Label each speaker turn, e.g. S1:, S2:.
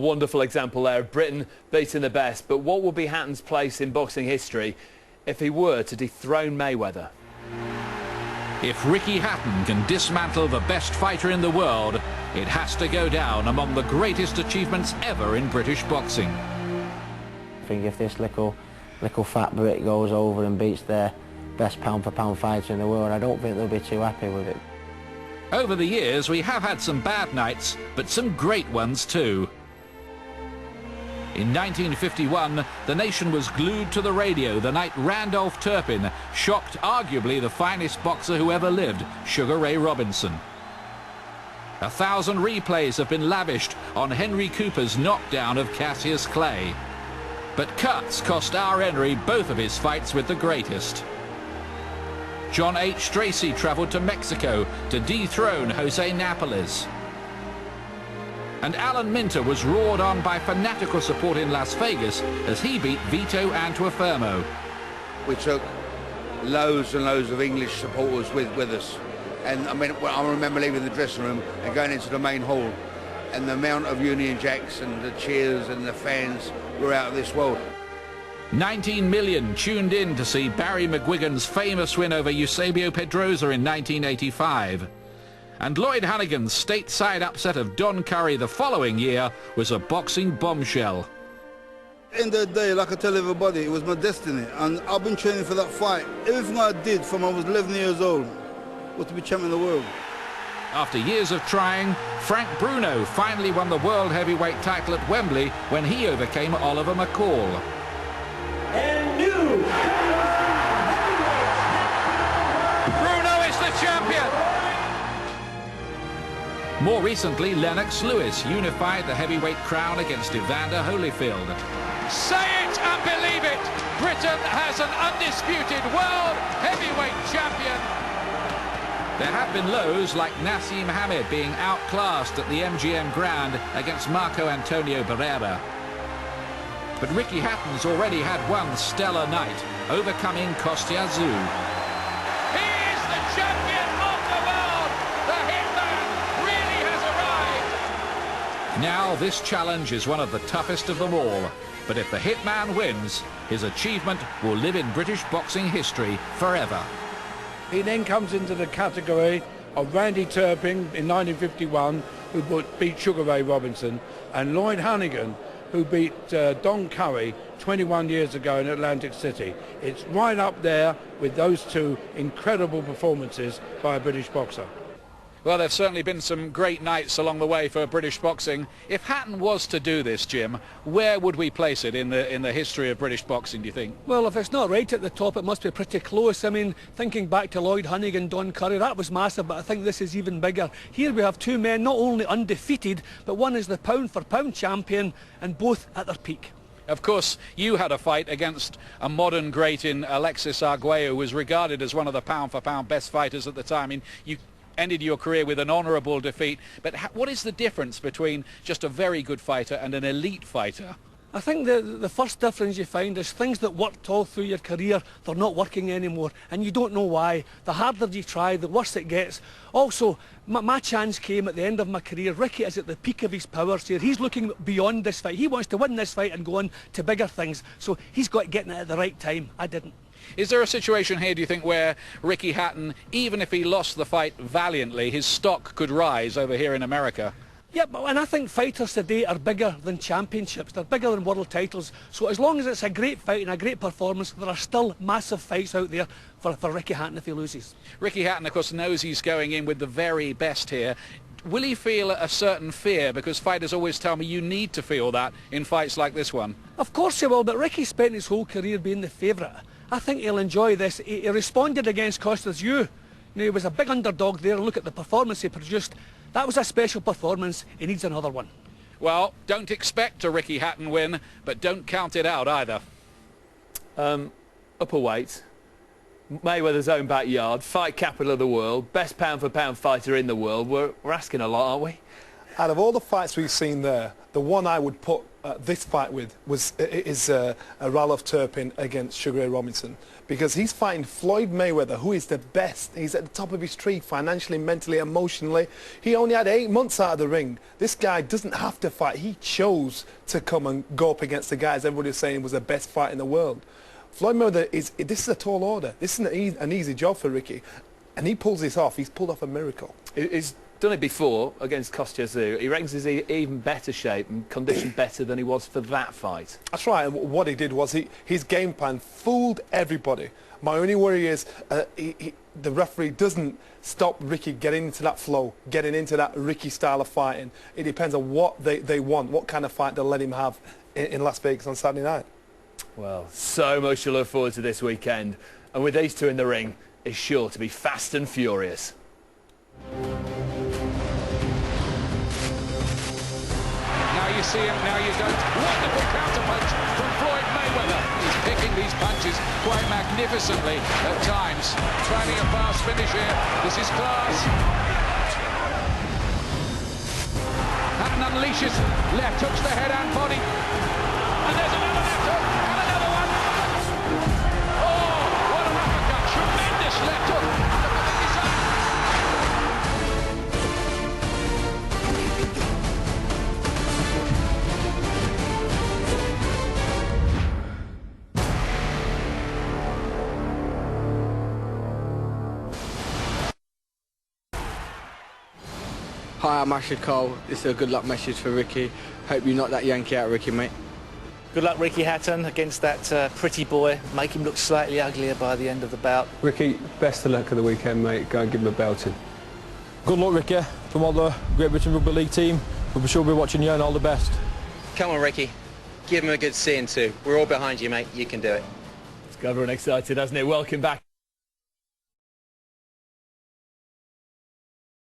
S1: wonderful example there of Britain beating the best. But what would be Hatton's place in boxing history if he were to dethrone Mayweather?
S2: If Ricky Hatton can dismantle the best fighter in the world, it has to go down among the greatest achievements ever in British boxing.
S3: I think if this little fat Brit goes over and beats their best pound-for-pound fighter in the world, I don't think they'll be too happy with it.
S2: Over the years, we have had some bad nights, but some great ones too. In 1951, the nation was glued to the radio the night Randolph Turpin shocked arguably the finest boxer who ever lived, Sugar Ray Robinson. 1,000 replays have been lavished on Henry Cooper's knockdown of Cassius Clay. But cuts cost our Henry both of his fights with the greatest. John H. Tracy travelled to Mexico to dethrone Jose Napoles. And Alan Minter was roared on by fanatical support in Las Vegas as he beat Vito Antuofermo.
S4: We took loads and loads of English supporters with us. And I mean, I remember leaving the dressing room and going into the main hall, and the amount of Union Jacks and the cheers and the fans were out of this world.
S2: 19 million tuned in to see Barry McGuigan's famous win over Eusebio Pedrosa in 1985. And Lloyd Hannigan's stateside upset of Don Curry the following year was a boxing bombshell.
S5: In the day, like I tell everybody, it was my destiny, and I've been training for that fight. Everything I did from I was 11 years old was to be champion of the world.
S2: After years of trying, Frank Bruno finally won the world heavyweight title at Wembley when he overcame Oliver McCall.
S6: And new
S2: Bruno is the champion! More recently, Lennox Lewis unified the heavyweight crown against Evander Holyfield.
S7: Say it and believe it! Britain has an undisputed world heavyweight champion.
S2: There have been lows like Nassim Hamed being outclassed at the MGM Grand against Marco Antonio Barrera. But Ricky Hatton's already had one stellar night, overcoming Kostya Tszyu.
S7: He is the champion of the world! The Hitman really has arrived!
S2: Now this challenge is one of the toughest of them all. But if the Hitman wins, his achievement will live in British boxing history forever.
S8: He then comes into the category of Randy Turpin in 1951, who beat Sugar Ray Robinson, and Lloyd Hannigan, who beat Don Curry 21 years ago in Atlantic City. It's right up there with those two incredible performances by a British boxer.
S7: Well, there've certainly been some great nights along the way for British boxing. If Hatton was to do this, Jim, where would we place it in the history of British boxing, do you think?
S9: Well, if it's not right at the top, it must be pretty close. I mean, thinking back to Lloyd Hannigan, Don Curry, that was massive, but I think this is even bigger. Here we have two men not only undefeated, but one is the pound-for-pound champion, and both at their peak.
S7: Of course, you had a fight against a modern great in Alexis Arguello, who was regarded as one of the pound-for-pound best fighters at the time. I mean, you ended your career with an honourable defeat, but what is the difference between just a very good fighter and an elite fighter?
S9: I think the first difference you find is things that worked all through your career, they're not working anymore, and you don't know why. The harder you try, the worse it gets. Also, my chance came at the end of my career. Ricky is at the peak of his powers here. He's looking beyond this fight. He wants to win this fight and go on to bigger things, so he's got to get in it at the right time. I didn't.
S7: Is there a situation here, do you think, where Ricky Hatton, even if he lost the fight valiantly, his stock could rise over here in America?
S9: Yeah, and I think fighters today are bigger than championships. They're bigger than world titles. So as long as it's a great fight and a great performance, there are still massive fights out there for Ricky Hatton if he loses.
S7: Ricky Hatton, of course, knows he's going in with the very best here. Will he feel a certain fear? Because fighters always tell me you need to feel that in fights like this one.
S9: Of course he will, but Ricky spent his whole career being the favourite. I think he'll enjoy this. He responded against Kostya Tszyu. He was a big underdog there. Look at the performance he produced. That was a special performance. He needs another one.
S7: Well, don't expect a Ricky Hatton win, but don't count it out either.
S1: Upper weight, Mayweather's own backyard, fight capital of the world, best pound-for-pound fighter in the world. We're asking a lot, aren't we?
S10: Out of all the fights we've seen there, the one I would put this fight with is Ralof Turpin against Sugar Ray Robinson, because he's fighting Floyd Mayweather, who is the best. He's at the top of his tree financially, mentally, emotionally. He only had 8 months out of the ring. This guy doesn't have to fight. He chose to come and go up against the guys everybody was saying was the best fight in the world. Floyd Mayweather this is a tall order. This isn't an easy job for Ricky, and he pulls this off. He's pulled off a miracle.
S1: He's done it before against Kostya Tszyu. He reckons he's even better shape and conditioned better than he was for that fight.
S10: That's right, and what he did was his game plan fooled everybody. My only worry is the referee doesn't stop Ricky getting into that flow, getting into that Ricky style of fighting. It depends on what they want, what kind of fight they'll let him have in Las Vegas on Saturday night.
S1: Well, so much to look forward to this weekend, and with these two in the ring, it's sure to be fast and furious.
S2: Now you see him, now you don't. Wonderful counterpunch from Floyd Mayweather. He's picking these punches quite magnificently at times. Finding a fast finish here. This is class. Hatton unleashes. Left hooks the head and body. And there's another left hook and another one. Oh, what an uppercut. Tremendous left hook.
S11: Hi, I'm Ashley Cole. This is a good luck message for Ricky. Hope you knock that Yankee out, Ricky, mate.
S12: Good luck, Ricky Hatton, against that pretty boy. Make him look slightly uglier by the end of the bout.
S13: Ricky, best of luck at the weekend, mate. Go and give him a belting.
S14: Good luck, Ricky. From all the Great Britain Rugby League team, we'll be sure we'll be watching you, and all the best.
S15: Come on, Ricky. Give him a good seeing too. We're all behind you, mate. You can do it.
S1: It's got everyone excited, hasn't it? Welcome back.